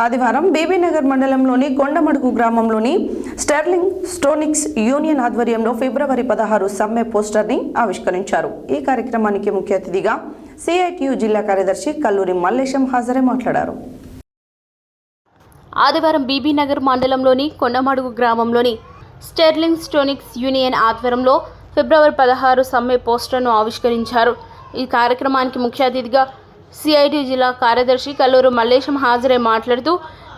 ఆదివారం బీబీనగర్ మండలంలోని కొండమడుగు గ్రామంలోని స్టెర్లింగ్ స్టోనిక్స్ యూనియన్ ఆధ్వర్యంలో ఫిబ్రవరి 16 సమ్మె పోస్టర్ని ఆవిష్కరించారు. ఈ కార్యక్రమానికి ముఖ్య అతిథిగా సిఐటియు జిల్లా కార్యదర్శి కల్లూరి మల్లేశం హాజరై మాట్లాడారు. ఆదివారం బీబీనగర్ మండలంలోని కొండమడుగు గ్రామంలోని స్టెర్లింగ్ స్టోనిక్స్ యూనియన్ ఆధ్వర్యంలో ఫిబ్రవరి 16 సమ్మె పోస్టర్ను ఆవిష్కరించారు. ఈ కార్యక్రమానికి ముఖ్య అతిథిగా సిఐటియు జిల్లా కార్యదర్శి కల్లూరి మల్లేశం హాజరై మాట్లాడుతూ,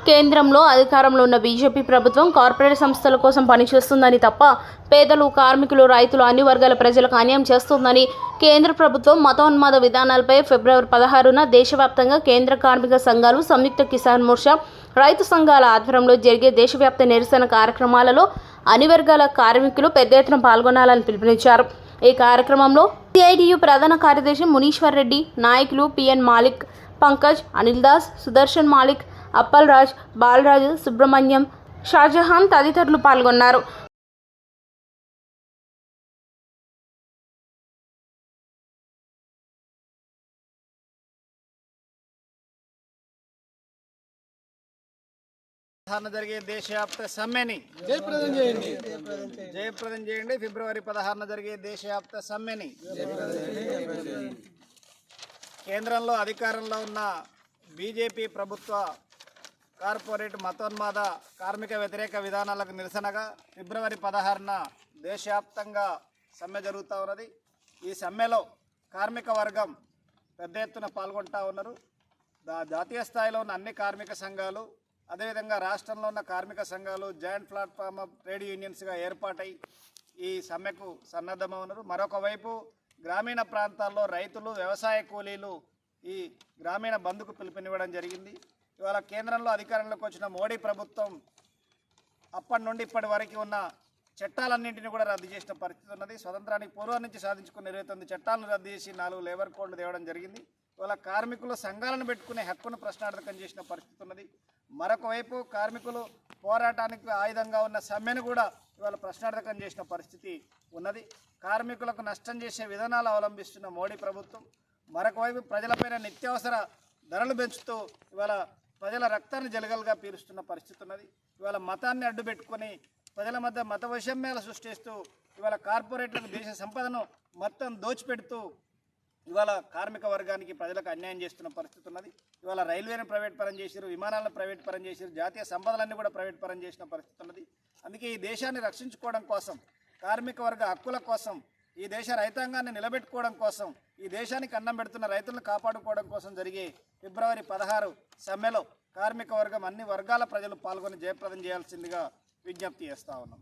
కేంద్రంలో అధికారంలో ఉన్న బీజేపీ ప్రభుత్వం కార్పొరేట్ సంస్థల కోసం పనిచేస్తుందని తప్ప పేదలు, కార్మికులు, రైతులు అన్ని వర్గాల ప్రజలకు అన్యాయం చేస్తుందని, కేంద్ర ప్రభుత్వం మతోన్మాద విధానాలపై ఫిబ్రవరి 16న దేశవ్యాప్తంగా కేంద్ర కార్మిక సంఘాలు, సంయుక్త కిసాన్ మోర్చా, రైతు సంఘాల ఆధ్వర్యంలో జరిగే దేశవ్యాప్త నిరసన కార్యక్రమాలలో అన్ని వర్గాల కార్మికులు పెద్ద ఎత్తున పాల్గొనాలని పిలుపునిచ్చారు. ఈ కార్యక్రమంలో సిఐటియు ప్రధాన కార్యదర్శి మునీశ్వర్ రెడ్డి, నాయకులు పిఎన్ మాలిక్, పంకజ్, అనిల్ దాస్, సుదర్శన్ మాలిక్, అప్పల్ రాజ్, బాలరాజు, సుబ్రహ్మణ్యం, షాజహాన్ తదితరులు పాల్గొన్నారు. జరిగే దేశవ్యాప్త సమ్మెని జయప్రదం చేయండి. ఫిబ్రవరి 16న జరిగే దేశవ్యాప్త సమ్మెని కేంద్రంలో అధికారంలో ఉన్న బీజేపీ ప్రభుత్వ కార్పొరేట్ మతోన్మాద కార్మిక వ్యతిరేక విధానాలకు నిరసనగా ఫిబ్రవరి 16న దేశవ్యాప్తంగా సమ్మె జరుగుతూ ఉన్నది. ఈ సమ్మెలో కార్మిక వర్గం పెద్ద ఎత్తున పాల్గొంటూ ఉన్నారు. జాతీయ స్థాయిలో ఉన్న అన్ని కార్మిక సంఘాలు, అదేవిధంగా రాష్ట్రంలో ఉన్న కార్మిక సంఘాలు జాయింట్ ప్లాట్ఫామ్ ఆఫ్ ట్రేడ్ యూనియన్స్గా ఏర్పాటై ఈ సమ్మెకు సన్నద్ధమై ఉన్నారు. మరొక వైపు గ్రామీణ ప్రాంతాల్లో రైతులు, వ్యవసాయ కూలీలు ఈ గ్రామీణ బంద్కు పిలుపునివ్వడం జరిగింది. ఇవాళ కేంద్రంలో అధికారంలోకి వచ్చిన మోడీ ప్రభుత్వం అప్పటి నుండి ఇప్పటి వరకు ఉన్న చట్టాలన్నింటినీ కూడా రద్దు చేసిన పరిస్థితి ఉన్నది. స్వతంత్రానికి పూర్వం నుంచి సాధించుకున్న 29 చట్టాలను రద్దు చేసి 4 లేబర్ కోడ్లు తేవడం జరిగింది. ఇవాళ కార్మికులు సంఘాలను పెట్టుకునే హక్కును ప్రశ్నార్థకం చేసిన పరిస్థితి ఉన్నది. మరొక వైపు కార్మికులు పోరాటానికి ఆయుధంగా ఉన్న సమ్మెను కూడా ఇవాళ ప్రశ్నార్థకం చేసిన పరిస్థితి ఉన్నది. కార్మికులకు నష్టం చేసే విధానాలు అవలంబిస్తున్న మోడీ ప్రభుత్వం మరొక వైపు ప్రజలపైన నిత్యావసర ధరలు పెంచుతూ ఇవాళ ప్రజల రక్తాన్ని జలగలుగా పీలుస్తున్న పరిస్థితి ఉన్నది. ఇవాళ మతాన్ని అడ్డుపెట్టుకొని ప్రజల మధ్య మత వైషమ్యాలు సృష్టిస్తూ ఇవాళ కార్పొరేట్లకు దేశ సంపదను మొత్తం దోచిపెడుతూ ఇవాళ కార్మిక వర్గానికి ప్రజలకు అన్యాయం చేస్తున్న పరిస్థితి ఉన్నది. ఇవాళ రైల్వేని ప్రైవేట్ పరం చేశారు, విమానాలను ప్రైవేట్ పరం చేశారు, జాతీయ సంపదలన్నీ కూడా ప్రైవేట్ పరం చేసిన పరిస్థితి ఉన్నది. అందుకే ఈ దేశాన్ని రక్షించుకోవడం కోసం, కార్మిక వర్గ హక్కుల కోసం, ఈ దేశ రైతాంగాన్ని నిలబెట్టుకోవడం కోసం, ఈ దేశానికి అన్నం పెడుతున్న రైతులను కాపాడుకోవడం కోసం జరిగే ఫిబ్రవరి 16 సమ్మెలో కార్మిక వర్గం అన్ని వర్గాల ప్రజలు పాల్గొని జయప్రదం చేయాల్సిందిగా విజ్ఞప్తి చేస్తూ ఉన్నాం.